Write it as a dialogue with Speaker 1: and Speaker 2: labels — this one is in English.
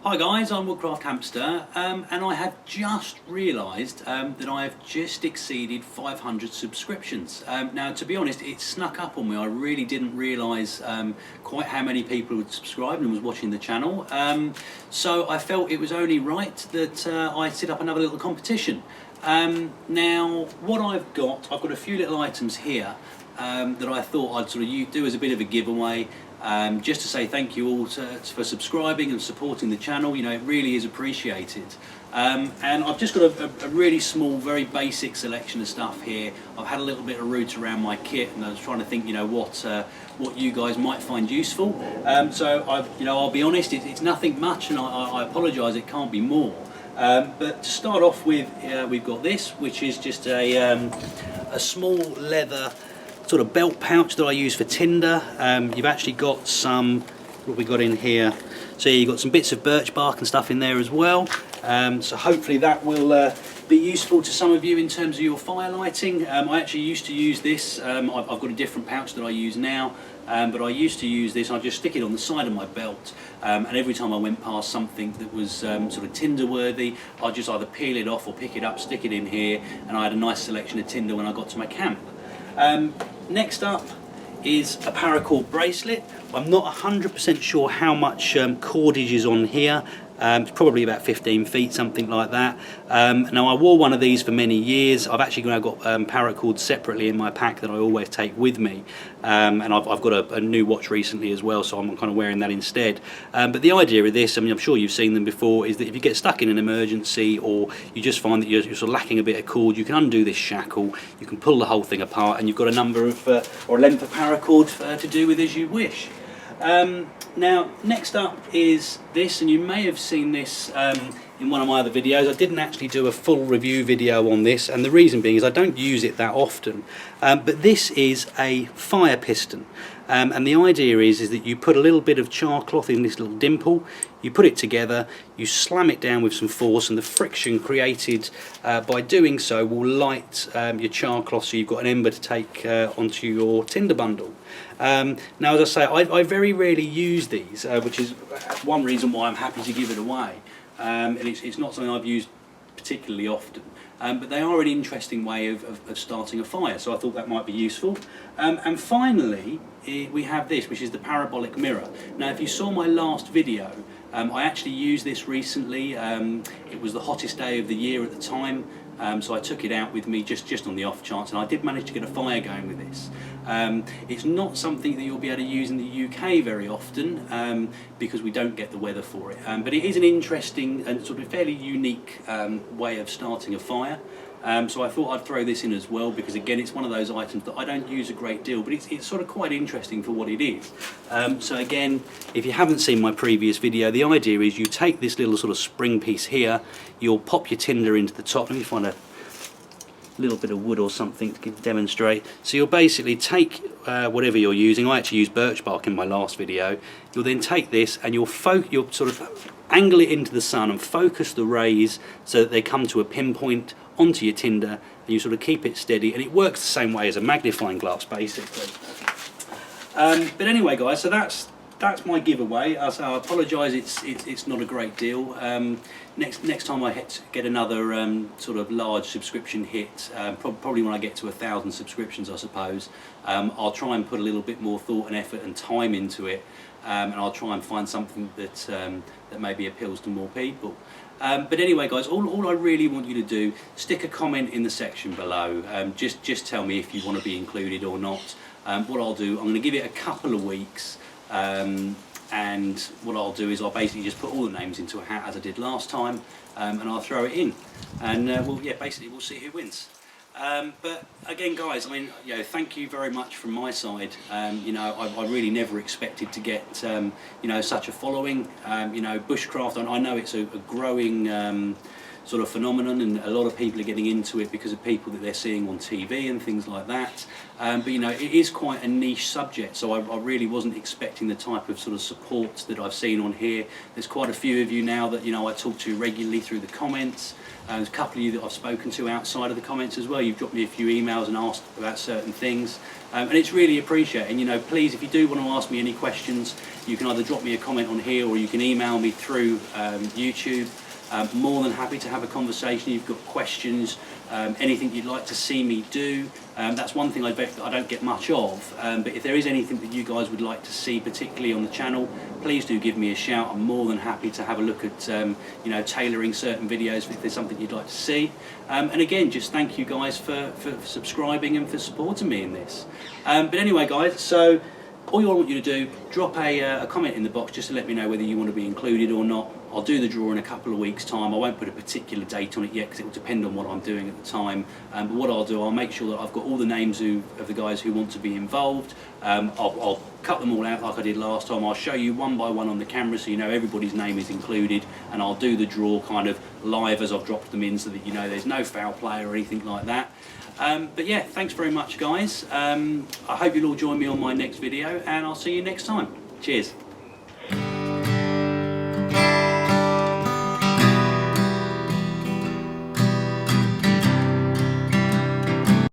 Speaker 1: Hi guys, I'm Woodcraft Hamster, and I have just realised that I have just exceeded 500 subscriptions. Now, to be honest, it snuck up on me. I really didn't realise quite how many people had subscribed and was watching the channel. So I felt it was only right that I set up another little competition. Now, what I've got a few little items here that I thought I'd sort of do as a bit of a giveaway. Just to say thank you all for subscribing and supporting the channel. You know, it really is appreciated. And I've just got a really small, very basic selection of stuff here. I've had a little bit of route around my kit, and I was trying to think, you know, what you guys might find useful. So I'll be honest, it's nothing much, and I apologise, it can't be more. But to start off with, we've got this, which is just a small leather sort of belt pouch that I use for tinder. You've actually got some, what we got in here, so you've got some bits of birch bark and stuff in there as well. So hopefully that will be useful to some of you in terms of your fire lighting. I actually used to use this. I've got a different pouch that I use now, but I used to use this. I just stick it on the side of my belt, and every time I went past something that was sort of tinder worthy, I'd just either peel it off or pick it up, stick it in here, and I had a nice selection of tinder when I got to my camp. Next up is a paracord bracelet. I'm not 100% sure how much cordage is on here. It's probably about 15 feet, something like that. Now, I wore one of these for many years. I've actually now got paracords separately in my pack that I always take with me. And I've got a new watch recently as well, so I'm kind of wearing that instead. But the idea of this, I mean, I'm sure you've seen them before, is that if you get stuck in an emergency or you just find that you're sort of lacking a bit of cord, you can undo this shackle, you can pull the whole thing apart, and you've got a number of, or a length of paracord to do with as you wish. Now, next up is this, and you may have seen this in one of my other videos. I didn't actually do a full review video on this, and the reason being is I don't use it that often. But this is a fire piston, and the idea is that you put a little bit of char cloth in this little dimple, you put it together, you slam it down with some force, and the friction created by doing so will light your char cloth, so you've got an ember to take onto your tinder bundle. Now, as I say, I very rarely use these, which is one reason why I'm happy to give it away. And it's not something I've used particularly often, but they are an interesting way of starting a fire, so I thought that might be useful. And finally, we have this, which is the parabolic mirror. Now, if you saw my last video, I actually used this recently. It was the hottest day of the year at the time. So I took it out with me just on the off chance, and I did manage to get a fire going with this. It's not something that you'll be able to use in the UK very often, because we don't get the weather for it. But it is an interesting and sort of fairly unique way of starting a fire. So I thought I'd throw this in as well, because again, it's one of those items that I don't use a great deal, but it's sort of quite interesting for what it is. So again, if you haven't seen my previous video, the idea is you take this little sort of spring piece here, you'll pop your tinder into the top. Let me find a little bit of wood or something to demonstrate. So you'll basically take whatever you're using. I actually used birch bark in my last video. You'll then take this and you'll sort of angle it into the sun and focus the rays so that they come to a pinpoint onto your tinder, and you sort of keep it steady, and it works the same way as a magnifying glass basically. But anyway guys, so that's my giveaway. So I apologise, it's not a great deal. Next time I get another sort of large subscription hit, probably when I get to 1,000 subscriptions I suppose, I'll try and put a little bit more thought and effort and time into it, and I'll try and find something that maybe appeals to more people. But anyway guys, all I really want you to do, stick a comment in the section below. Just tell me if you want to be included or not. What I'll do, I'm going to give it a couple of weeks, and what I'll do is I'll basically just put all the names into a hat as I did last time, and I'll throw it in, and basically we'll see who wins. But again guys, I mean, you know, thank you very much from my side. You know, I really never expected to get you know, such a following. You know, bushcraft, I know it's a growing sort of phenomenon, and a lot of people are getting into it because of people that they're seeing on TV and things like that. But you know, it is quite a niche subject, so I really wasn't expecting the type of sort of support that I've seen on here. There's quite a few of you now that, you know, I talk to regularly through the comments. There's a couple of you that I've spoken to outside of the comments as well. You've dropped me a few emails and asked about certain things, and it's really appreciated. And you know, please, if you do want to ask me any questions, you can either drop me a comment on here or you can email me through YouTube. More than happy to have a conversation. You've got questions, anything you'd like to see me do. That's one thing I don't get much of, but if there is anything that you guys would like to see, particularly on the channel, please do give me a shout. I'm more than happy to have a look at you know, tailoring certain videos if there's something you'd like to see. And again, just thank you guys for subscribing and for supporting me in this. But anyway guys, so all I want you to do, drop a comment in the box just to let me know whether you want to be included or not. I'll do the draw in a couple of weeks' time. I won't put a particular date on it yet because it will depend on what I'm doing at the time. But what I'll do, I'll make sure that I've got all the names of the guys who want to be involved. I'll cut them all out like I did last time. I'll show you one by one on the camera so you know everybody's name is included, and I'll do the draw kind of live as I've dropped them in so that you know there's no foul play or anything like that. But yeah, thanks very much guys. I hope you'll all join me on my next video, and I'll see you next time. Cheers.